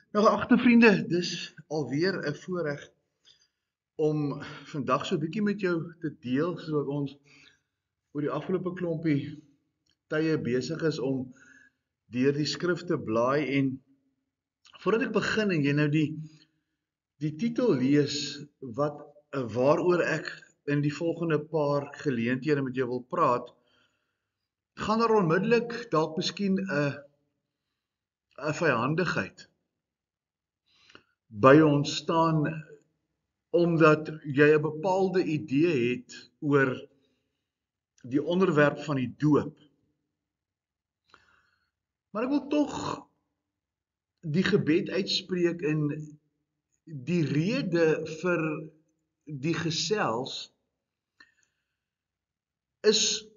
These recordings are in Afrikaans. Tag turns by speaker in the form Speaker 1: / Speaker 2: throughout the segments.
Speaker 1: Nou, geagte vriende, dis alweer 'n voorreg om vandag so 'n bietjie met jou te deel, soos wat ons oor die afgelope klompie tye besig is om deur die skrif te blaai. En voordat ek begin en jy nou die titel lees wat waaroor ek in die volgende paar geleenthede met jou wil praat, gaan daar onmiddellik dalk miskien 'n vyhandigheid by ons staan, omdat jy 'n bepaalde idee het oor die onderwerp van die doop. Maar ek wil tog die gebed uitspreek, en die rede vir die gesels is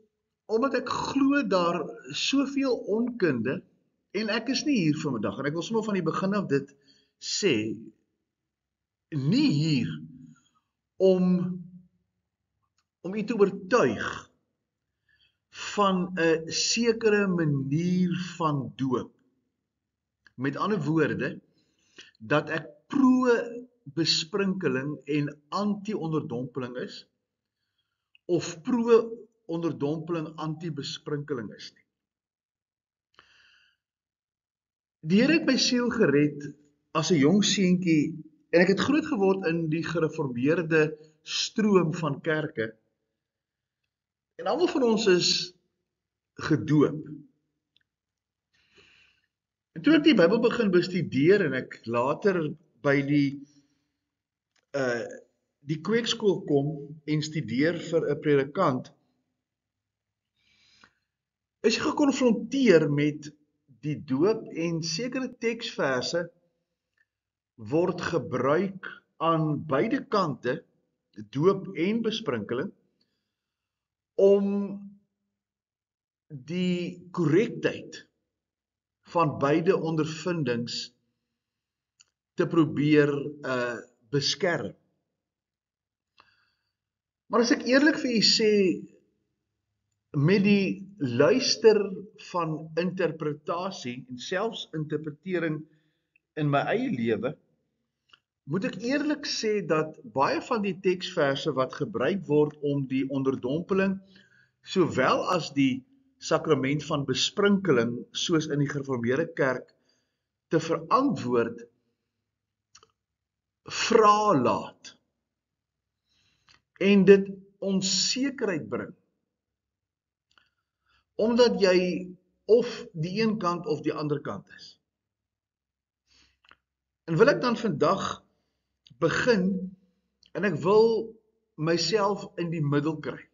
Speaker 1: omdat ek glo daar soveel onkunde, en ek is nie hier vanmiddag, en ek wil sommer van die begin af dit sê, nie hier om u te oortuig van 'n sekere manier van doop. Met ander woorde, dat ek pro-besprinkeling en anti-onderdompeling is, of pro-onderdompeling anti-besprinkeling is nie. Die Here het my siel gered as 'n jong seentjie, en ek het groot geword in die gereformeerde stroom van kerke, en almal van ons is gedoop. En toe ek die Bybel begin bestudeer en ek later by die kweekskool kom en studeer vir 'n predikant, is jy gekonfronteer met die doop, en sekere teksverse word gebruik aan beide kante, doop en besprinkeling, om die korrektheid van beide ondervindings te probeer beskerm. Maar as ek eerlik vir u sê, met die luister van interpretasie en selfs interpretering in my eie lewe, moet ek eerlik sê dat baie van die teksverse wat gebruik word om die onderdompeling, sowel as die sakrament van besprinkeling, soos in die gereformeerde kerk, te verantwoord, vra laat, en dit onsekerheid bring, omdat jy of die een kant of die ander kant is. En wil ek dan vandag begin, en ek wil myself in die middel kry.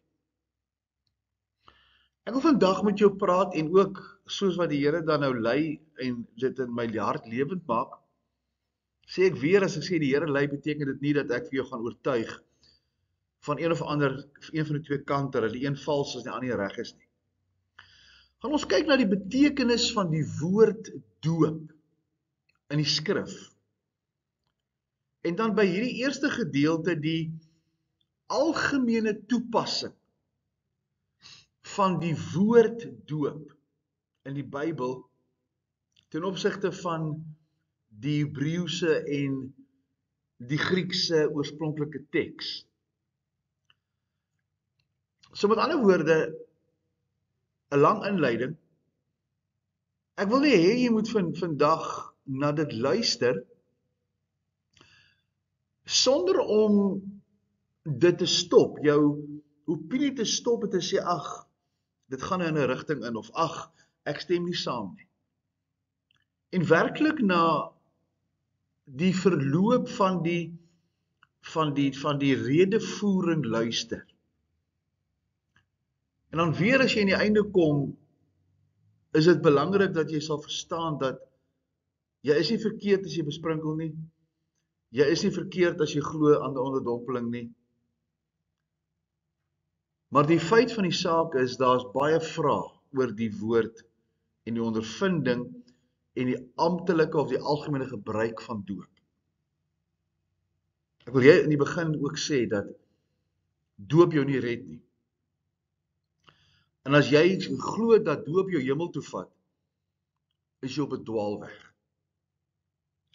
Speaker 1: Ek wil vandag met jou praat, en ook soos wat die Here dan nou lei en dit in my hart lewend maak, sê ek weer, as ek sê die Here lei, beteken dit nie dat ek vir jou gaan oortuig van een of ander, een van die twee kante, dat die een vals is en die ander reg is nie. Gaan ons kyk na die betekenis van die woord doop in die skrif. En dan by hierdie eerste gedeelte die algemene toepassing van die woord doop in die Bybel ten opsigte van die Hebreëse en die Griekse oorspronklike teks. So met ander woorde, 'n lang inleiding. Ek wil nie hê jy moet vandag na dit luister sonder om dit te stop, jou opinie te stop en te sê, ag, dit gaan in 'n rigting in, of ag, ek stem nie saam nie. En werklik na die verloop van die redevoering luister. En dan weer, as jy aan die einde kom, is dit belangrik dat jy sal verstaan dat jy is nie verkeerd as jy besprinkel nie. Jy is nie verkeerd as jy glo aan die onderdompeling nie. Maar die feit van die saak is, daar's baie vrae oor die woord en die ondervinding en die amptelike of die algemene gebruik van doop. Ek wil jy in die begin ook sê dat doop jou nie red nie. En as jy glo dat doop jou hemel toe vat, is jy op 'n dwaalweg.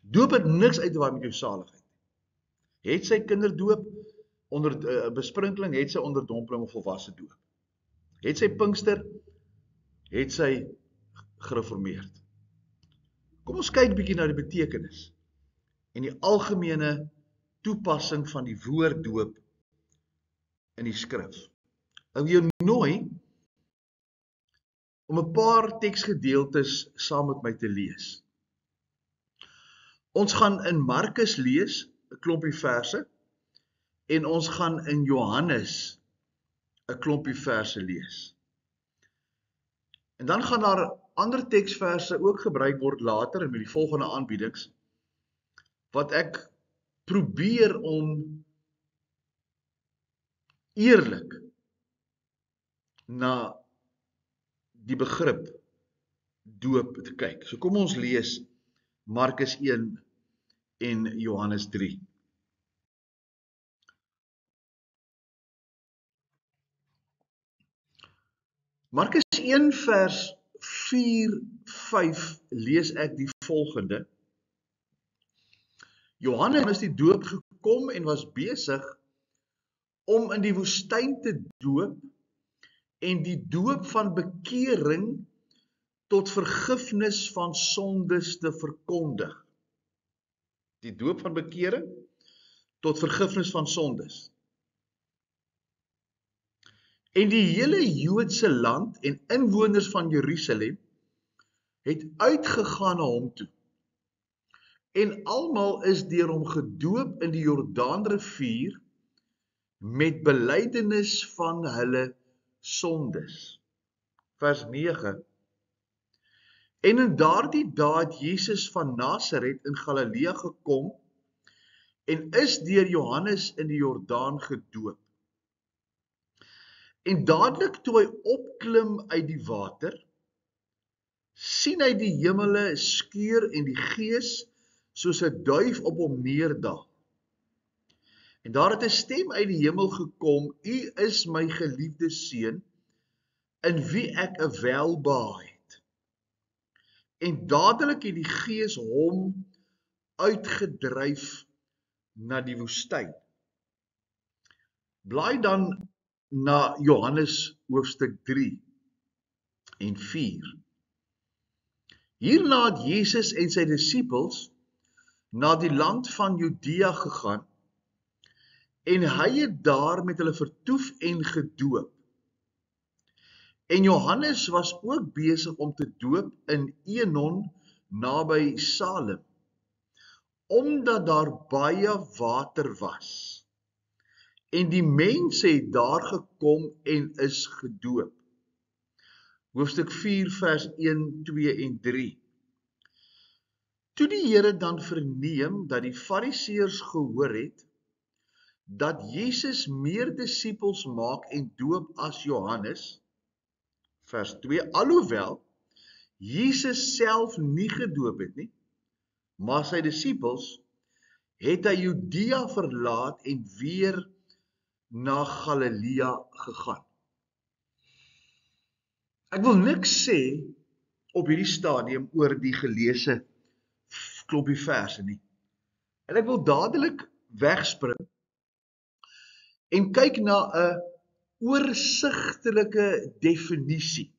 Speaker 1: Doop het niks uit te waar met jou saligheid. Het sy kinderdoop onder besprinkeling, het sy onderdompeling of volwasse doop. Het sy Pinkster, het sy gereformeerd. Kom ons kyk bietjie na die betekenis en die algemene toepassing van die woord doop in die skrif. Ek wil jou nooi om 'n paar teksgedeeltes saam met my te lees. Ons gaan in Markus lees, 'n klompie verse, en ons gaan in Johannes 'n klompie verse lees. En dan gaan daar ander teksverse ook gebruik word later met die volgende aanbiedings, wat ek probeer om eerlik na die begrip doop te kyk. So kom ons lees Markus 1 en Johannes 3. Markus 1 vers 4-5 lees ek die volgende. Johannes is die doop gekom en was besig om in die woestyn te doop en die doop van bekering tot vergifnis van sondes te verkondig. Die doop van bekering tot vergifnis van sondes. En die hele Joodse land en inwoners van Jerusalem het uitgegaan na hom toe. En almal is deur hom gedoop in die Jordaanrivier met belydenis van hulle sondes. Vers 9. En in daardie dae het Jesus van Nasaret in Galilea gekom en is deur Johannes in die Jordaan gedoop. En dadelik toe hy opklim uit die water, sien hy die hemele skeur en die Gees soos 'n duif op hom neerdaal. En daar het 'n stem uit die hemel gekom: U is my geliefde seun, in wie ek 'n welbehae het. En dadelik het die Gees hom uitgedryf na die woestyn. Blaai dan na Johannes hoofstuk 3 en 4. Hierna het Jesus en sy disippels na die land van Judea gegaan en hy het daar met hulle vertoef en gedoop. En Johannes was ook besig om te doop in Enon naby Salem, omdat daar baie water was. En die mense het daar gekom en is gedoop. Hoofstuk 4 vers 1, 2 en 3. Toe die Here dan verneem dat die Fariseërs gehoor het, dat Jesus meer disippels maak en doop as Johannes, vers 2, alhoewel Jesus self nie gedoop het nie, maar sy disippels, het hy Judea verlaat en weer na Galilea gegaan. Ek wil niks sê op hierdie stadium oor die geleese klompie verse nie. En ek wil dadelik wegspring en kyk na 'n oorsigtelike definisie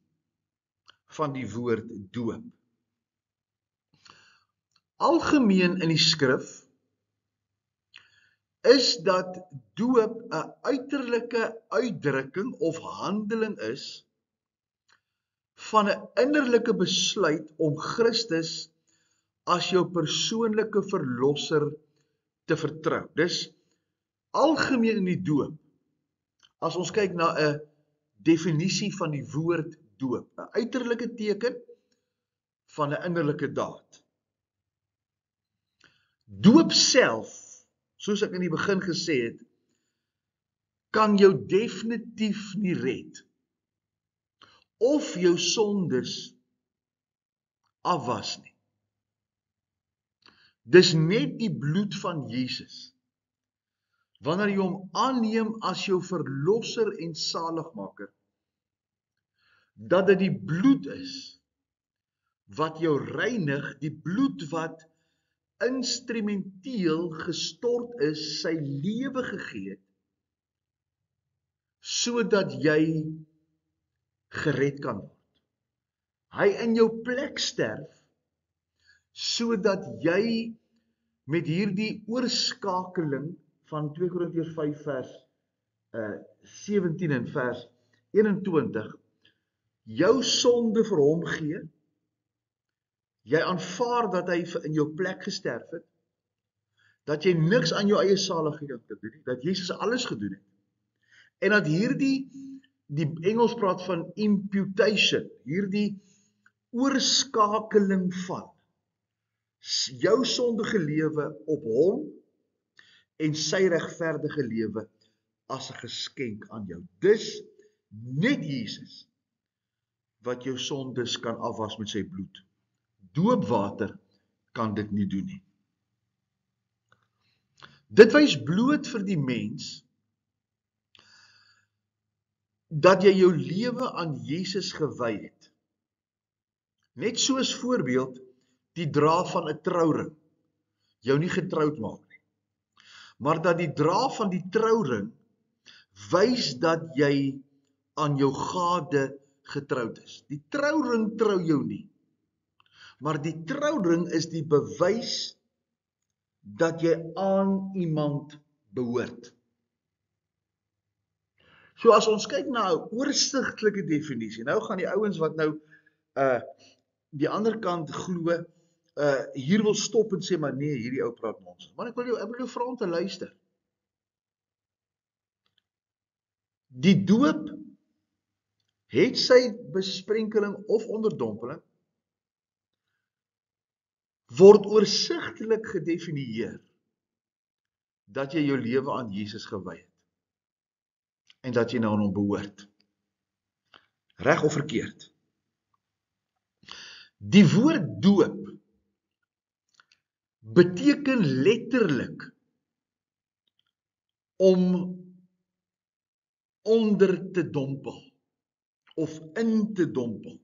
Speaker 1: van die woord doop. Algemeen in die skrif is dat doop 'n uiterlike uitdrukking of handeling is van 'n innerlike besluit om Christus as jou persoonlike verlosser te vertrou. Dis algemeen in die doop. As ons kyk na 'n definisie van die woord doop, 'n uiterlike teken van 'n innerlike daad. Doop self, soos ek in die begin gesê het, kan jou definitief nie red of jou sondes afwas nie. Dis net die bloed van Jesus, wanneer jy hom aanneem as jou verlosser en saligmaker, dat dit die bloed is wat jou reinig, die bloed wat instrumenteel gestort is, sy lewe gegee het, sodat jy gered kan word. Hy in jou plek sterf, sodat jy met hierdie oorskakeling van 2 Korintiërs 5 vers 17 en vers 21, jou sonde vir hom gee, jy aanvaar dat hy in jou plek gesterf het, dat jy niks aan jou eie saligheid kan doen nie, dat Jesus alles gedoen het, en dat die Engels praat van imputation, hierdie oorskakeling van jou sondige lewe op hom en sy regverdige lewe as 'n geskenk aan jou. Dis net Jesus wat jou sondes kan afwas met sy bloed. Doopwater kan dit nie doen nie. Dit wys bloot vir die mens dat jy jou lewe aan Jesus gewy het. Net soos voorbeeld die dra van 'n trouring jou nie getroud maak nie. Maar dat die dra van die trouring wys dat jy aan jou gade getroud is. Die trouring trou jou nie. Maar die trouring is die bewys dat jy aan iemand behoort. So as ons kyk na 'n oorsigtelike definisie, nou gaan die ouens wat nou die ander kant glo, hier wil stop en sê, maar nee, hierdie ou praat nonsens. Maar ek wil jou vra om te luister. Die doop het sy besprenkeling of onderdompeling word oorsigtelik gedefinieer dat jy jou lewe aan Jesus gewy het en dat jy nou aan hom behoort. Reg of verkeerd. Die woord doop beteken letterlik om onder te dompel of in te dompel.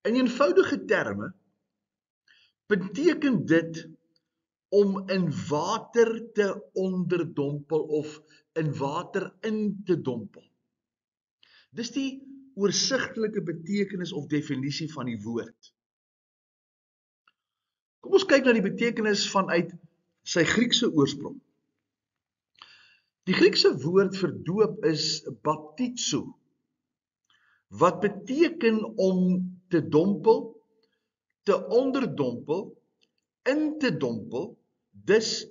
Speaker 1: In eenvoudige terme beteken dit om in water te onderdompel of in water in te dompel. Dis die oorsigtelike betekenis of definisie van die woord. Kom ons kyk na die betekenis vanuit sy Griekse oorsprong. Die Griekse woord vir doop is baptizo, wat beteken om te dompel, te onderdompel, in te dompel, dus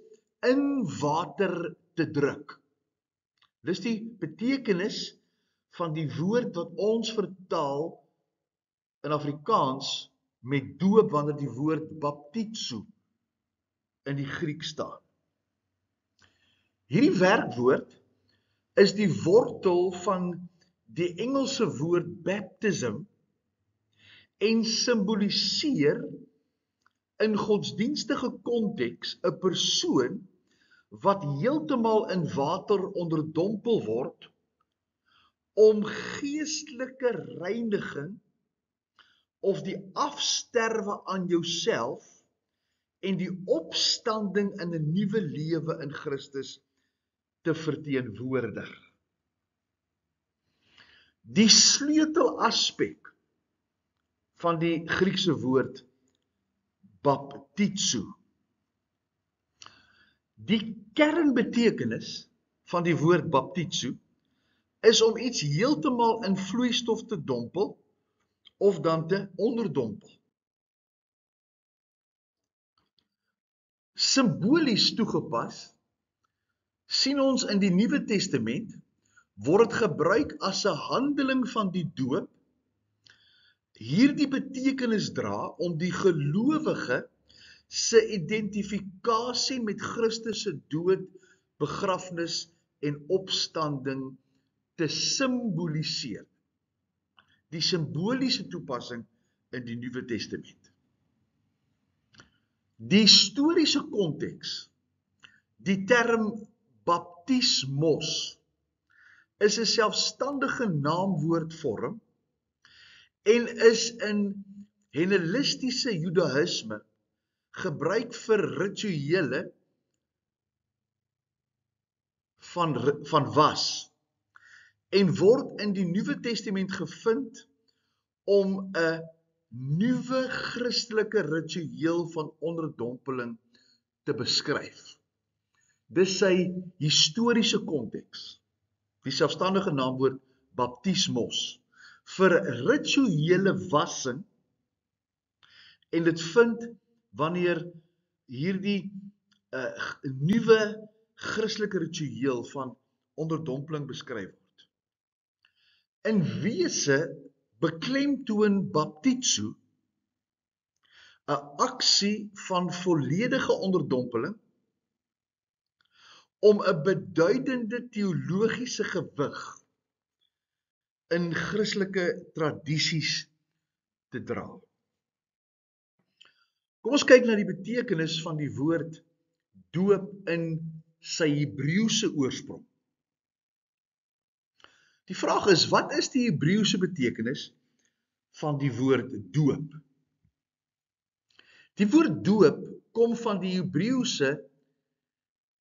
Speaker 1: in water te druk. Dis die betekenis van die woord wat ons vertaal in Afrikaans met doop wanneer die woord baptizo in die Griek staan. Hierdie werkwoord is die wortel van die Engelse woord baptism en simboliseer in godsdienstige konteks 'n persoon wat heeltemal in water onderdompel word om geestelike reiniging of die afsterwe aan jouself en die opstanding in 'n nuwe lewe in Christus te verteenwoordig. Die sleutelaspek van die Griekse woord baptizo. Die kernbetekenis van die woord baptizo is om iets heeltemal in vloeistof te dompel of dan te onderdompel. Simbolies toegepas, sien ons in die Nuwe Testament, word dit gebruik as 'n handeling van die doop, hierdie betekenis dra om die gelowige se identifikasie met Christus se dood, begrafnis en opstanding te simboliseer. Die simboliese toepassing in die Nuwe Testament. Die historiese konteks, die term baptismos, is 'n selfstandige naamwoordvorm en is in Hellenistische Judaïsme gebruik vir rituele van was en word in die Nuwe Testament gevind om 'n nuwe Christelike ritueel van onderdompeling te beskryf. Dis sy historiese konteks, die selfstandige naamwoord baptismos, vir rituele wassing, en dit vind wanneer hierdie nuwe Christelike ritueel van onderdompeling beskryf word. In wese beklemtoon baptizo 'n aksie van volledige onderdompeling om 'n beduidende teologiese gewig in Christelike tradisies te dra. Kom ons kyk na die betekenis van die woord doop in sy Hebreëse oorsprong. Die vraag is, wat is die Hebreëse betekenis van die woord doop? Die woord doop kom van die Hebreëse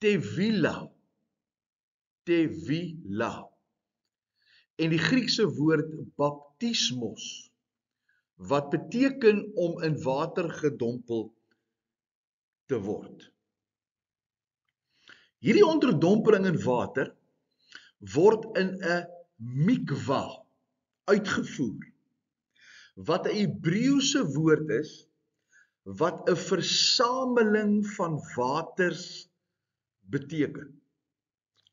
Speaker 1: tevila, en die Griekse woord baptismos, wat beteken om in water gedompel te word. Hierdie onderdompeling in water word in 'n mikwa uitgevoer, wat 'n Hebreëse woord is, wat 'n versameling van waters beteken.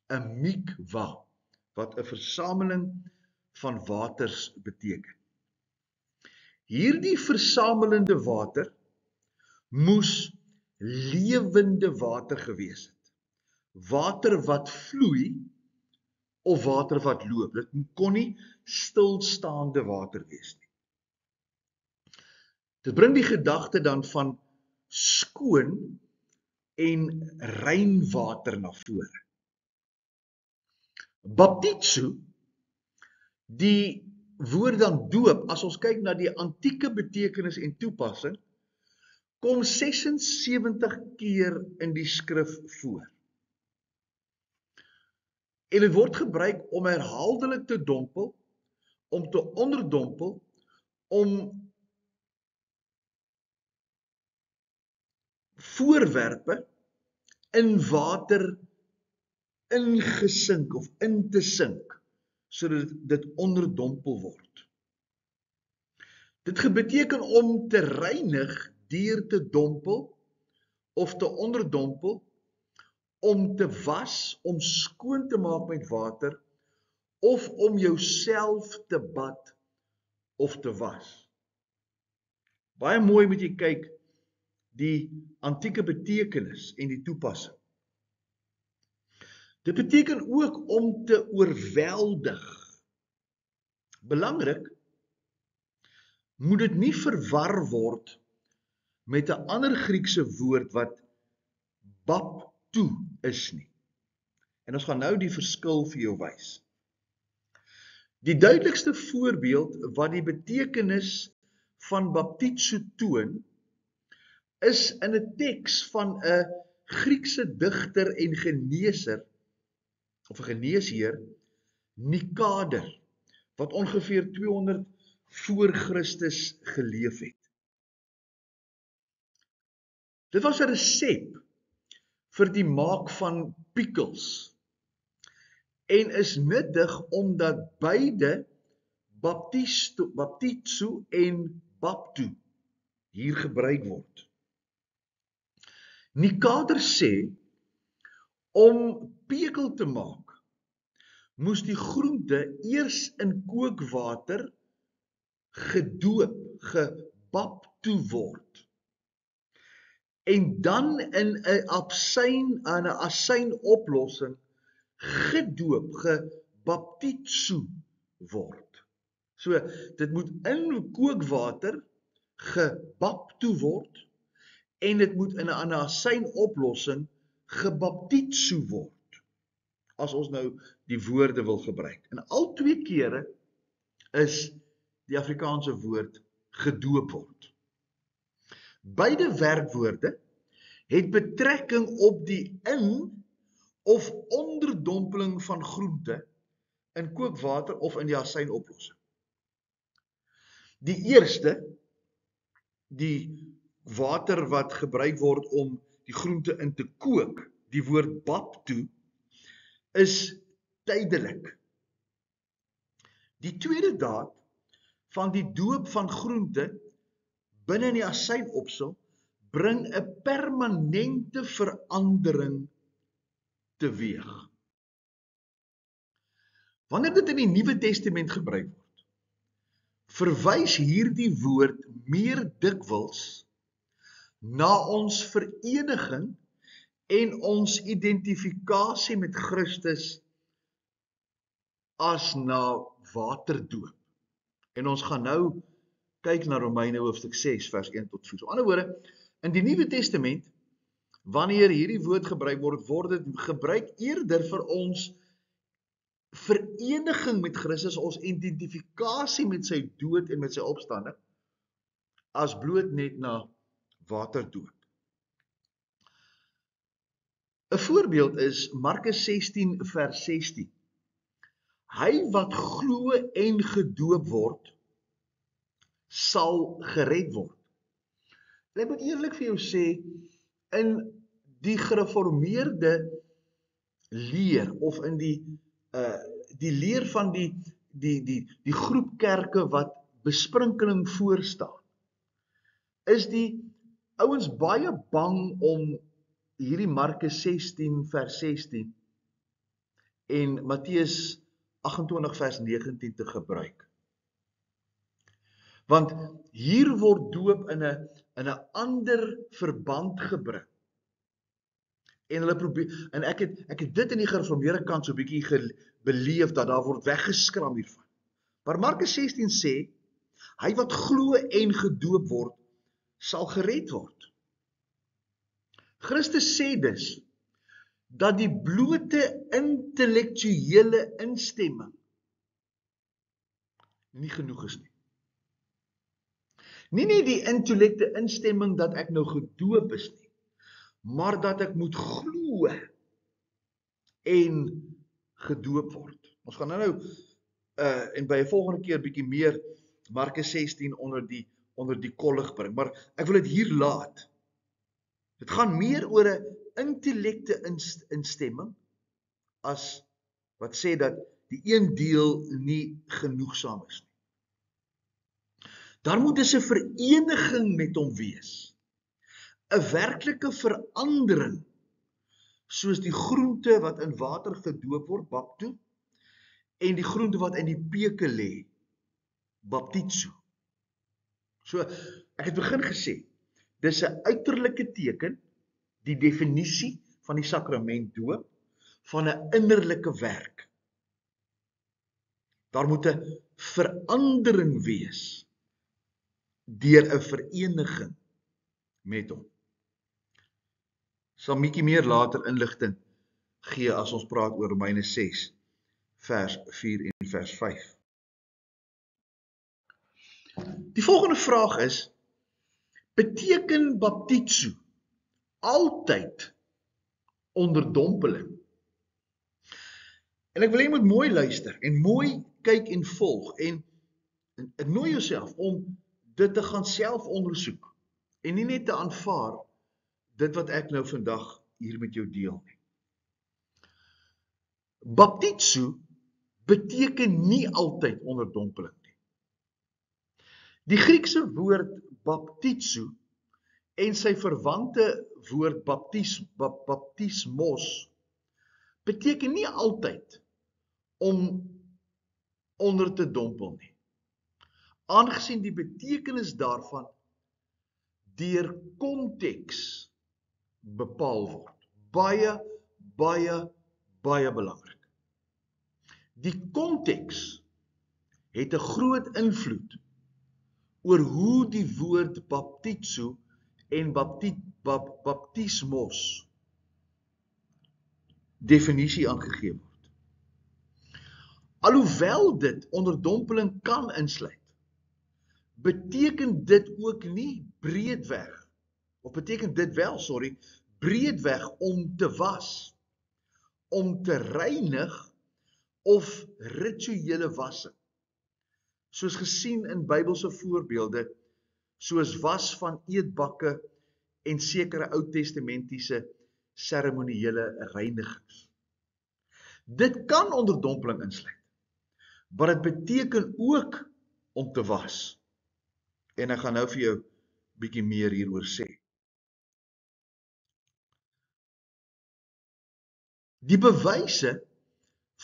Speaker 1: 'n mikwa, wat 'n versameling van waters beteken. Hierdie versamelende water moes lewende water gewees het. Water wat vloei of water wat loop. Dit kon nie stilstaande water wees nie. Dit bring die gedagte dan van skoon en rein water na vore. Baptizo, die woord dan doop, as ons kyk na die antieke betekenis en toepassing, kom 76 keer in die skrif voor. En dit word gebruik om herhaaldelik te dompel, om te onderdompel, om voorwerpe in water ingesink of in te sink, sodat dit onderdompel word. Dit beteken om te reinig deur te dompel of te onderdompel, om te was, om skoon te maak met water, of om jouself te bad of te was. Baie mooi moet jy kyk die antieke betekenis en die toepassing. Dit beteken ook om te oorweldig. Belangrik, moet dit nie verwar word met 'n ander Griekse woord wat baptu is nie. En ons gaan nou die verskil vir jou wys. Die duidelikste voorbeeld wat die betekenis van baptizo toon, is in 'n teks van 'n Griekse digter en geneesheer, Nikader, wat ongeveer 200 voor Christus geleef het. Dit was 'n resep vir die maak van pickles en is nuttig omdat beide baptizo en baptu hier gebruik word. Nikader sê, om pekel te maak, moes die groente eers in kookwater gedoop, gebaptu word, en dan in 'n asynoplossing gedoop, gebaptizo word. So, dit moet in kookwater gebaptu word, en dit moet in 'n asynoplossing gebaptizo word, as ons nou die woorde wil gebruik. En al twee kere is die Afrikaanse woord gedoop word. Beide werkwoorde het betrekking op die in- of onderdompeling van groente in kookwater of in die asynoplossing. Die eerste, die water wat gebruik word om die groente in te kook, die woord baptu, is tydelik. Die tweede daad van die doop van groente binne in die asynopsel bring 'n permanente verandering teweeg. Wanneer dit in die Nuwe Testament gebruik word, verwys hierdie woord meer dikwels na ons vereniging en ons identifikasie met Christus as na waterdoop. En ons gaan nou kyk na Romeine hoofstuk 6 vers 1 tot 4. So, ander woorde, in die Nuwe Testament, wanneer hierdie woord gebruik word, word dit gebruik eerder vir ons vereniging met Christus, ons identifikasie met sy dood en met sy opstanding, as bloot net na waterdoop. 'n voorbeeld is Markus 16 vers 16. Hy wat glo en gedoop word, sal gered word. En ek moet eerlik vir jou sê, in die gereformeerde leer, of in die leer van die groep kerke wat besprinkeling voorstaan, is die ouens baie bang om hierdie Markus 16 vers 16 en Matteus 28 vers 19 te gebruik. Want hier word doop in 'n ander verband gebring. En hulle probeer, en ek het dit in die gereformeerde kant so 'n bietjie beleef, dat daar word weggeskram hiervan. Maar Markus 16 sê, hy wat glo en gedoop word, sal gered word. Christus sê dus, dat die blote intellektuele instemming nie genoeg is nie. Nie net die intellekte instemming dat ek nou gedoop is nie, maar dat ek moet glo en gedoop word. Ons gaan nou en by 'n volgende keer bietjie meer Markus 16 onder die kollig bring, maar ek wil dit hier laat. Dit gaan meer oor 'n intellekte instemming as wat sê dat die een deel nie genoegsaam is nie. Daar moet dus 'n vereniging met hom wees. 'n werklike verandering, soos die groente wat in water gedoop word, baptu, en die groente wat in die peke lê, baptizo. So, ek het begin gesê, dis 'n uiterlike teken, die definisie van die sakrament doop, van 'n innerlike werk. Daar moet 'n verandering wees deur 'n vereniging met hom. Sal bietjie meer later inligting gee as ons praat oor Romeine 6 vers 4 en vers 5. Die volgende vraag is, beteken baptizo altyd onderdompeling? En ek wil jy moet mooi luister en mooi kyk en volg en ek nooi jouself om dit te gaan self ondersoek en nie net te aanvaar dit wat ek nou vandag hier met jou deel nie. Baptizo beteken nie altyd onderdompeling nie. Die Griekse woord baptizo en sy verwante woord baptismos beteken nie altyd om onder te dompel nie, aangesien die betekenis daarvan deur konteks bepaal word. Baie belangrik. Die konteks het 'n groot invloed oor hoe die woord baptizo en baptismos definisie aangegee word. Alhoewel dit onderdompeling kan insluit, beteken dit ook nie breedweg of beteken dit wel, breedweg om te was, om te reinig of rituele wassing. Soos gesien in Bybelse voorbeelde, soos was van eetbakke en sekere Oud-testamentiese seremoniële reinigings. Dit kan onderdompeling insluit, maar dit beteken ook om te was. En ek gaan nou vir jou bietjie meer hieroor sê. Die bewyse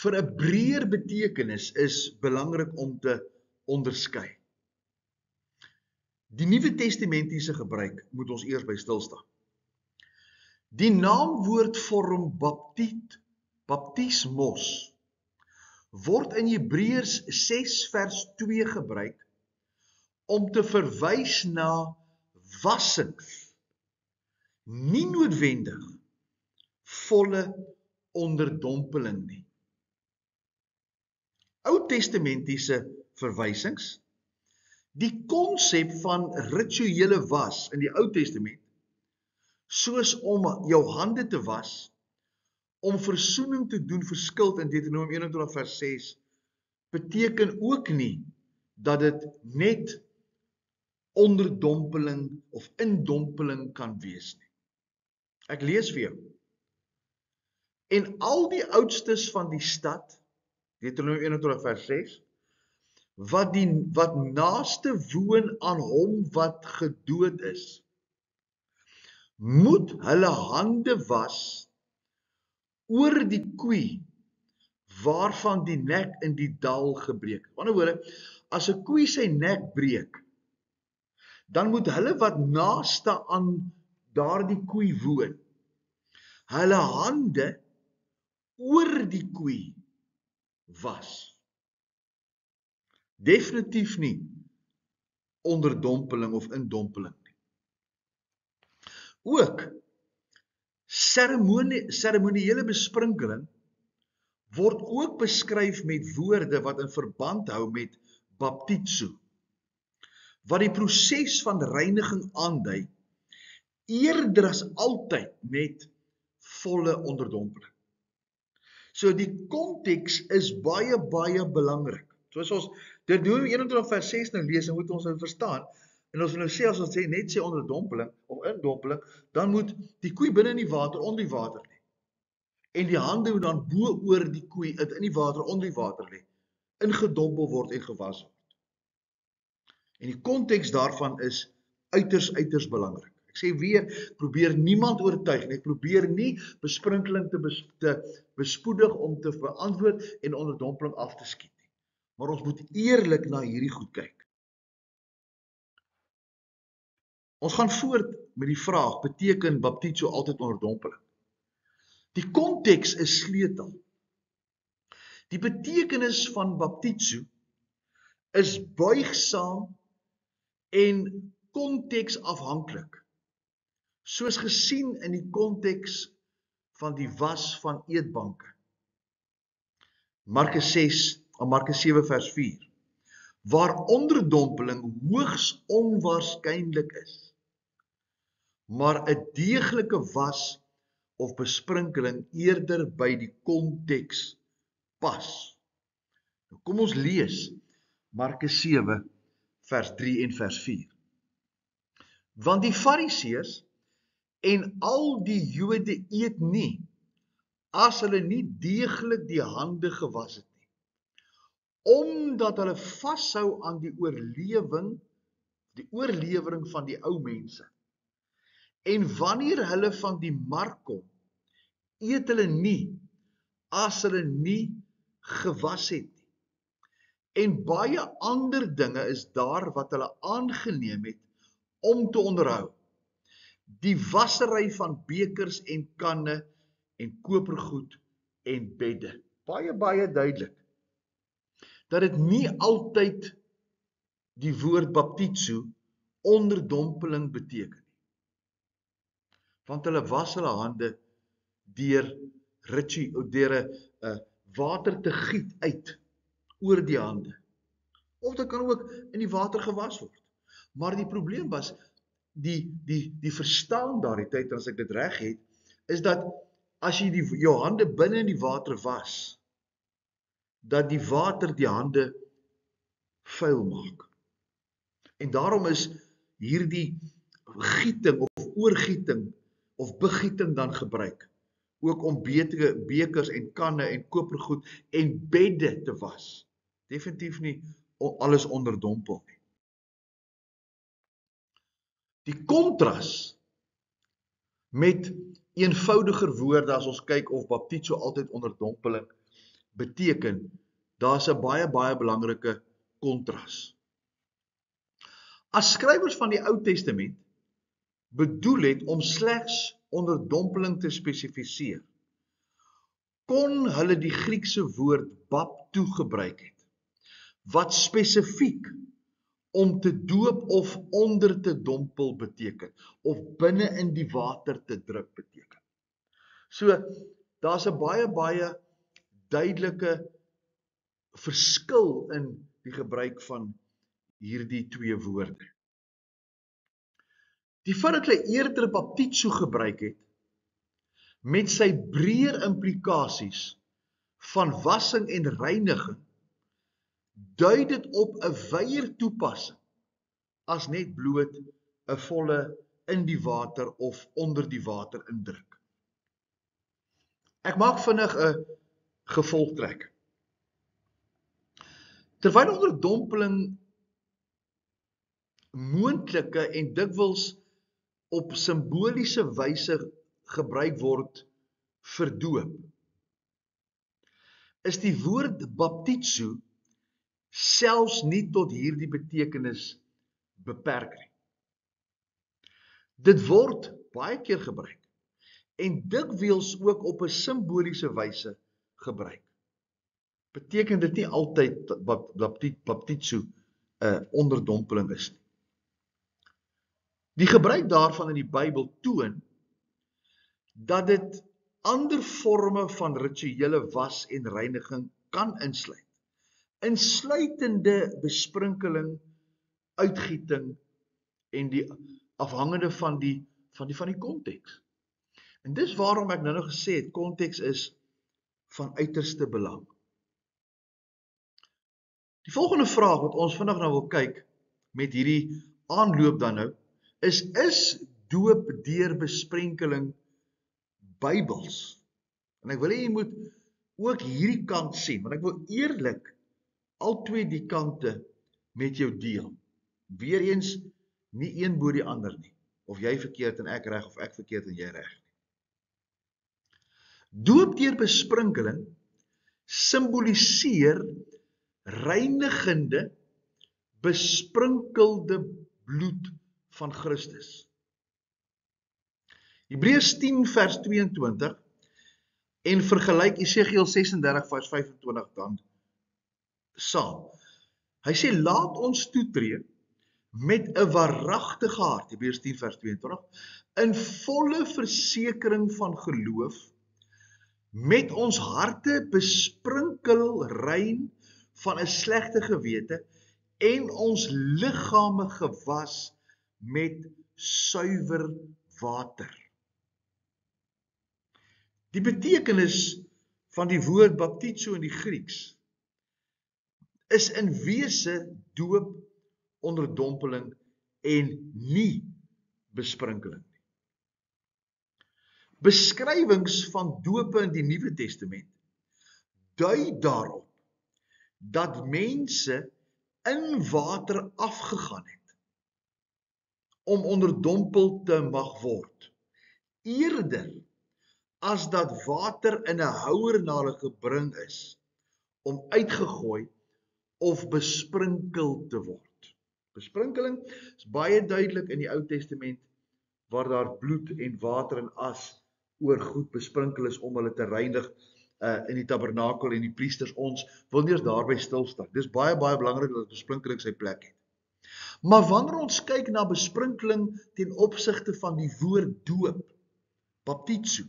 Speaker 1: vir 'n breër betekenis is belangrik om te onderskei. Die Nuwe Testamentiese gebruik moet ons eers by stil staan. Die naamwoordvorm baptismos word in Hebreërs 6 vers 2 gebruik om te verwys na wassings, nie noodwendig volle onderdompeling nie. Oud-testamentiese verwysings, die konsep van rituele was in die Ou Testament, soos om jou hande te was, om versoening te doen verskil in Deuteronomium 21 vers 6, beteken ook nie dat dit net onderdompeling of indompeling kan wees nie. Ek lees vir jou. En al die oudstes van die stad, Deuteronomium 21 vers 6, wat naaste woon aan hom wat gedood is, moet hulle hande was oor die koei waarvan die nek in die dal gebreek. Op ander woorde, as 'n koei sy nek breek, dan moet hulle wat naaste aan daardie koei woon, hulle hande oor die koei was. Definitief nie onderdompeling of indompeling nie. Ook seremoniële besprinkeling word ook beskryf met woorde wat in verband hou met baptizo, wat die proses van reiniging aandui, eerder as altyd met volle onderdompeling. So die konteks is baie belangrik. Soos ons Deuteronomium 21 vers 6 nou lees, en moet ons nou verstaan, en ons nou sê, as ons net sê onderdompeling of indompeling, dan moet die koei binne in die water, onder die water lê. En die hande moet dan bo oor die koei in die water, onder die water lê, ingedompel word en gewas word. En die konteks daarvan is uiters belangrik. Ek sê weer, probeer niemand oortuig nie, ek probeer nie besprinkeling te bespoedig om te beantwoord en onderdompeling af te skiet nie. Maar ons moet eerlik na hierdie goed kyk. Ons gaan voort met die vraag, beteken baptizo altyd onderdompeling? Die konteks is sleutel. Die betekenis van baptizo is buigsaam en konteksafhanklik, soos gesien in die konteks van die was van eetbanke. Markus 7 vers 4, waar onderdompeling hoogs onwaarskynlik is, maar 'n deeglike was of besprinkeling eerder by die konteks pas. Nou kom ons lees Markus 7 vers 3 en vers 4. Want die Fariseërs en al die Jode eet nie, as hulle nie deeglik die hande gewas het nie, omdat hulle vashou aan die oorlewering van die ou mense. En wanneer hulle van die mark kom, eet hulle nie, as hulle nie gewas het nie. En baie ander dinge is daar wat hulle aangeneem het om te onderhou. Die wassery van bekers en kanne en kopergoed en bedde. Baie duidelik, dat dit nie altyd die woord baptizo onderdompeling beteken nie. Want hulle was hulle hande deur 'n water te giet uit oor die hande. Of dit kan ook in die water gewas word. Maar die probleem was, die verstaan daardie tyd, as ek dit reg het, is dat as jy jou hande binne in die water was, dat die water die hande vuil maak. En daarom is hierdie gieting of oorgieting of begieting dan gebruik, ook om bekers en kanne en kopergoed en bedde te was. Definitief nie alles onderdompel nie. Die kontras met eenvoudiger woorde as ons kyk of baptizo altyd onderdompeling beteken, daar's 'n baie belangrike kontras. As skrywers van die Ou Testament bedoel het om slegs onderdompeling te spesifiseer, kon hulle die Griekse woord bapto gebruik het, wat spesifiek om te doop of onder te dompel beteken, of binne in die water te druk beteken. So, daar's 'n baie duidelike verskil in die gebruik van hierdie twee woorde. Die feit dat hulle eerder baptizo gebruik het, met sy breër implikasies van wassing en reiniging, dui dit op 'n wyeer toepassing as net bloot 'n volle in die water of onder die water indruk. Ek maak vinnig 'n gevolgtrek. Terwyl onderdompeling moontlike en dikwels op simboliese wyse gebruik word vir doop, is die woord baptizo selfs nie tot hierdie betekenis beperk nie. Dit word baie keer gebruik en dikwels ook op 'n simboliese wyse gebruik. Beteken dit nie altyd baptizo 'n onderdompeling is nie. Die gebruik daarvan in die Bybel toon dat dit ander forme van rituele was en reiniging kan insluit, insluitende besprinkeling, uitgieting en die afhangende van die konteks. En dis waarom ek nou gesê het, konteks is van uiterste belang. Die volgende vraag wat ons vandag nou wil kyk met hierdie aanloop dan nou, is doop deur besprenkeling Bybels? En ek wil hê jy moet ook hierdie kant sien, want ek wil eerlik al twee die kante met jou deel. Weereens nie een bo die ander nie, of jy verkeerd en ek reg, of ek verkeerd en jy reg nie. Doop deur besprinkeling simboliseer reinigende, besprinkelde bloed van Christus. Hebreërs 10 vers 22 en vergelyk Esegiel 36 vers 25 dan saam. Hy sê, laat ons toetree met 'n waaragtige hart, Hebreërs 10 vers 22, in volle versekering van geloof, met ons harte besprinkel rein van 'n slegte gewete en ons liggame gewas met suiwer water. Die betekenis van die woord baptizo in die Grieks is in wese doop, onderdompeling en nie besprinkeling nie. Beskrywings van dope in die Nuwe Testament dui daarop dat mense in water afgegaan het om onderdompel te mag word, eerder as dat water in 'n houer na hulle gebring is om uitgegooi of besprinkel te word. Besprinkeling is baie duidelik in die Ou Testament waar daar bloed en water en as oor goed besprinkel is om hulle te reinig in die tabernakel en die priesters. Ons wil nie eens daarby stilstaan. Dis baie belangrik dat besprinkeling sy plek het. Maar wanneer ons kyk na besprinkeling ten opsigte van die woord doop, baptizo,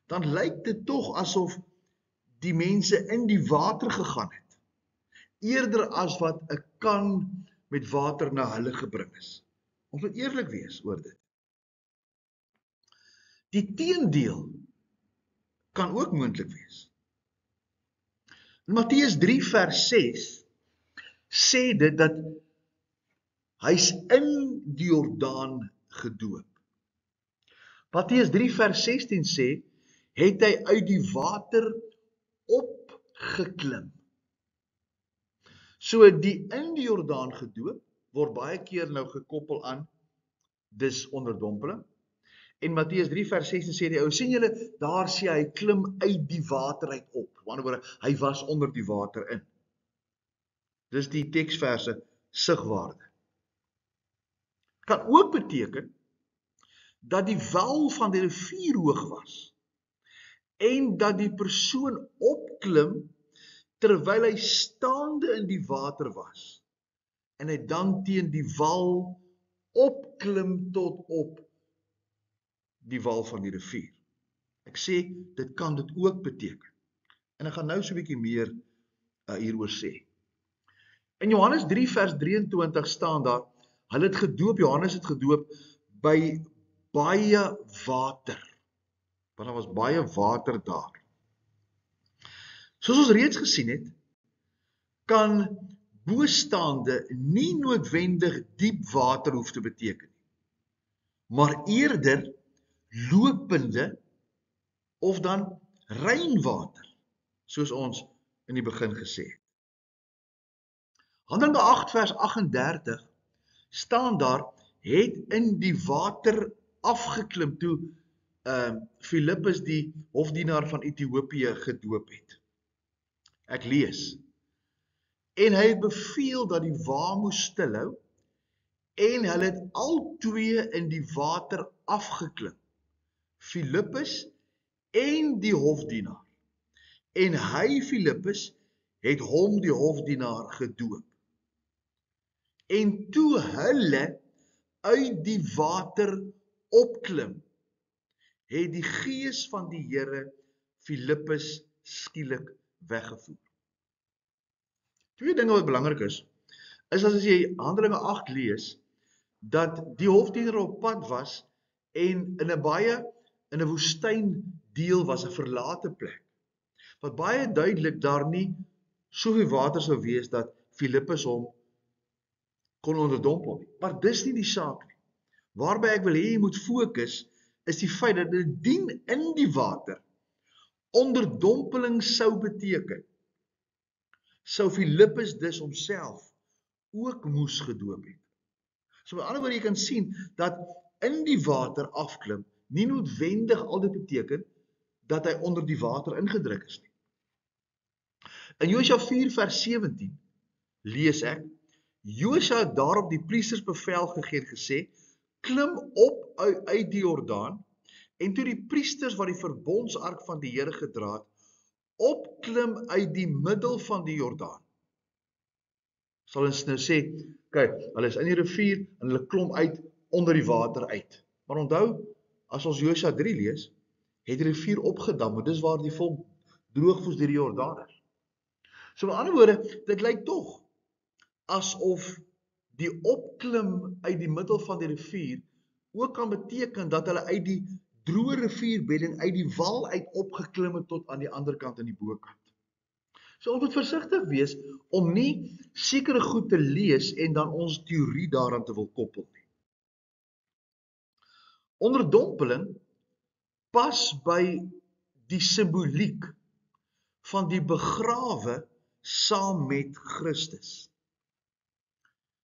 Speaker 1: dan lyk dit tog asof die mense in die water gegaan het, eerder as wat 'n kan met water na hulle gebring is, Ons moet eerlik wees oor dit. Die teendeel kan ook moontlik wees. In Matteus 3 vers 6 sê dit dat hy's in die Jordaan gedoop. Matteus 3 vers 16 sê, het hy uit die water opgeklim. So die in die Jordaan gedoop word baie keer nou gekoppel aan dis onderdompeling. En Matteus 3 vers 16 sê die ou, sien julle, daar sê hy klim uit die water uit op. Op ander woorde, hy was onder die water in. Dis die teksverse sigwaarde. Kan ook beteken dat die wel van die rivier hoog was en dat die persoon opklim terwyl hy staande in die water was en hy dan teen die wal opklim tot op die wal van die rivier. Ek sê, dit kan dit ook beteken. En ek gaan nou so 'n bietjie meer hieroor sê. In Johannes 3 vers 23 staan daar, hulle het gedoop, Johannes het gedoop by baie water. Want daar was baie water daar. Soos ons reeds gesien het, kan bostaande nie noodwendig diep water hoef te beteken nie, maar eerder lopende of dan reënwater, soos ons in die begin gesê het. Handelinge 8 vers 38 staan daar, het in die water afgeklim toe Filippus die hofdienaar van Ethiopië gedoop het. Ek lees, en hy het beveel dat die wa moes stilhou, en hulle het al twee in die water afgeklim, Filippus en die hofdienaar. En hy, Filippus, het hom die hofdienaar gedoop. En toe hulle uit die water opklim, het die gees van die Here Filippus skielik weggevoer. Twee dinge wat belangrik is as jy Handelinge 8 lees, dat die hofdienaar op pad was en in 'n woestyndeel was 'n verlate plek. Wat baie duidelik daar nie soveel water sou wees dat Filippus hom kon onderdompel nie. Maar dis nie die saak nie. Waarby ek wil hê jy moet fokus, is die feit dat dit dien in die water onderdompeling sou beteken. Sou Filippus dus homself ook moes gedoop het. So met ander woorde, jy kan sien dat in die water afklim nie noodwendig altyd beteken dat hy onder die water ingedruk is nie. In Josua 4 vers 17 lees ek, Josua het daarop die priesters bevel gegee en gesê, klim op uit die Jordaan, en toe die priesters wat die verbondsark van die Here gedra het, opklim uit die middel van die Jordaan. Sal ons nou sê, kyk, hulle is in die rivier en hulle klom uit onder die water uit. Maar onthou, as ons Josua 3 lees, het die rivier opgedam, en dis waar die volk droogvoets deur die Jordaan is. So met ander woorde, dit lyk tog asof die opklim uit die middel van die rivier ook kan beteken dat hulle uit die droë rivierbedding uit die wal uit opgeklim het tot aan die ander kant aan die bokant. So ons moet versigtig wees om nie sekere goed te lees en dan ons teorie daaraan te wil koppel nie. Onderdompeling pas by die simboliek van die begrawe saam met Christus.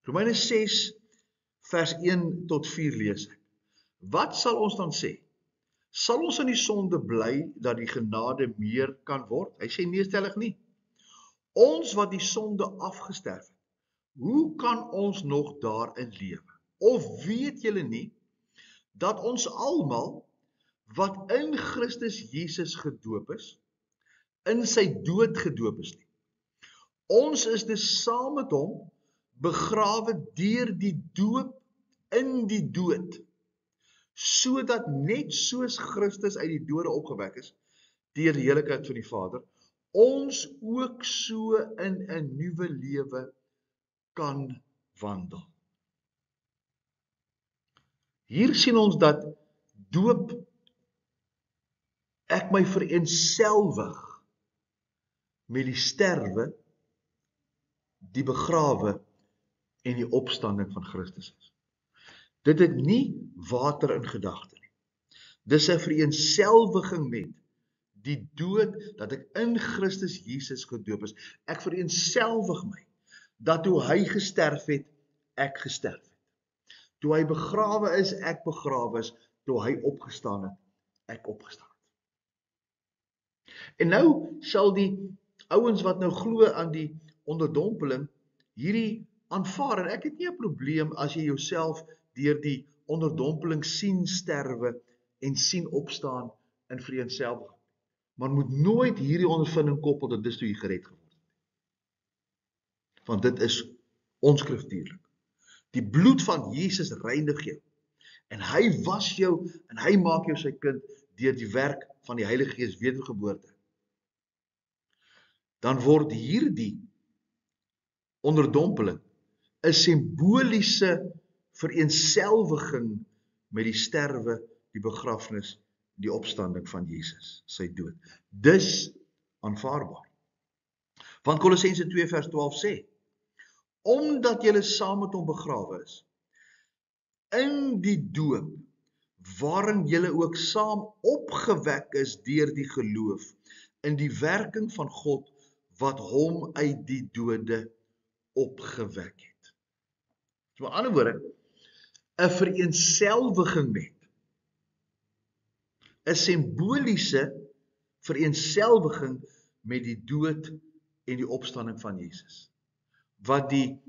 Speaker 1: Romeine 6 vers 1 tot 4 lees ek. Wat sal ons dan sê? Sal ons in die sonde bly dat die genade meer kan word? Hy sê nee, stellig nie. Ons wat die sonde afgesterf het, hoe kan ons nog daarin lewe? Of weet julle nie, dat ons almal wat in Christus Jesus gedoop is, in sy dood gedoop is nie. Ons is dus saam met hom begrawe deur die doop in die dood, sodat net soos Christus uit die dode opgewek is, deur die heiligheid van die Vader, ons ook so in 'n nuwe lewe kan wandel. Hier sien ons dat doop ek my vereenselwig met die sterwe, die begrawe en die opstanding van Christus is. Dit het nie water in gedagte nie. Dis 'n vereenselwiging met die dood dat ek in Christus Jesus gedoop is. Ek vereenselwig my dat toe hy gesterf het, ek gesterf het. Toe hy begrawe is, ek begrawe is. Toe hy opgestaan het, ek opgestaan het. En nou sal die ouens wat nou glo aan die onderdompeling hierdie aanvaar, en ek het nie 'n probleem as jy jouself deur die onderdompeling sien sterwe en sien opstaan in vereenselwiging. Maar moet nooit hierdie ondervinding koppel dat dis toe jy gered geword het. Want dit is onskriftuurlik. Die bloed van Jesus reinig jou. En hy was jou en hy maak jou sy kind deur die werk van die Heilige Gees wedergeboorte. Dan word hierdie onderdompeling 'n simboliese vereenselwiging met die sterwe, die begrafnis, die opstanding van Jesus, sy dood. Dis aanvaarbaar. Want Kolossense 2 vers 12 sê, omdat julle saam met hom begrawe is, in die doop, waarin julle ook saam opgewek is deur die geloof, in die werking van God, wat hom uit die dode opgewek het. So met ander woorde, 'n vereenselwiging met, 'n simboliese vereenselwiging met die dood en die opstanding van Jesus. Wat die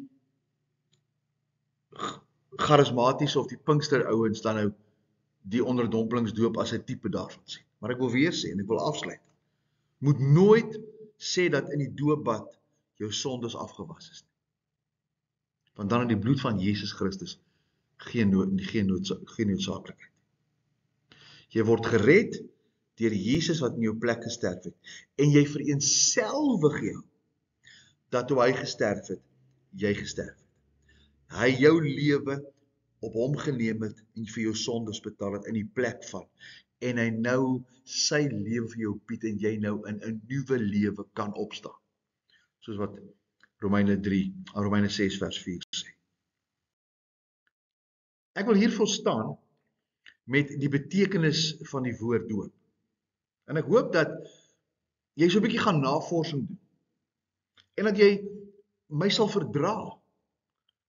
Speaker 1: charismatiese of die Pinkster ouens dan nou die onderdompelingsdoop as 'n tipe daarvan sien. Maar ek wil weer sê en ek wil afsluit. Moet nooit sê dat in die doopbad jou sondes afgewas is nie. Want dan in die bloed van Jesus Christus geen noodsaaklikheid. Jy word gered deur Jesus wat in jou plek gesterf het. En jy vereenselwig jou dat toe hy gesterf het, jy gesterf het. Hy jou lewe op hom geneem het en vir jou sondes betaal het in die plek van. En hy nou sy lewe vir jou bied en jy nou in 'n nuwe lewe kan opstaan. Soos wat Romeine 6 vers 4 sê. Ek wil hier volstaan met die betekenis van die woord doop. En ek hoop dat jy so 'n bietjie gaan navorsing doen. En dat jy my sal verdra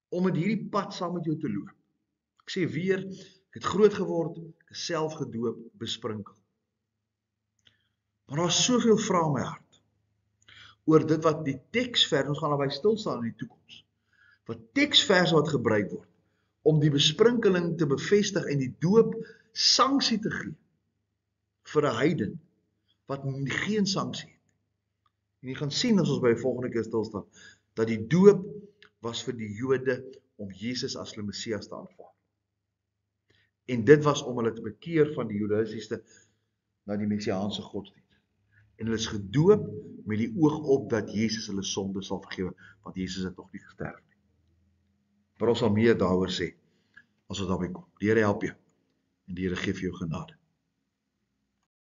Speaker 1: om met hierdie pad saam met jou te loop. Ek sê weer, ek het groot geword, ek is self gedoop, besprinkel. Maar daar is soveel vrae in my hart oor dit wat die teksvers, ons gaan daarby stil staan in die toekoms. Wat teksverse wat gebruik word om die besprinkeling te bevestig en die doop sanksie te gee vir 'n heiden wat geen sanksie het. En jy gaan sien as ons by die volgende keer stil staan dat die doop was vir die Jode om Jesus as hulle Messias te aanvaar. En dit was om hulle te bekeer van die Judaïsiese na die Messiaanse godsdienst. En hulle is gedoop met die oog op dat Jesus hulle sonde sal vergewe, want Jesus het nog nie gesterf nie. Maar ons sal meer daaroor sê, as ons daarby kom. Die Here help jou, en die Here gee vir jou genade.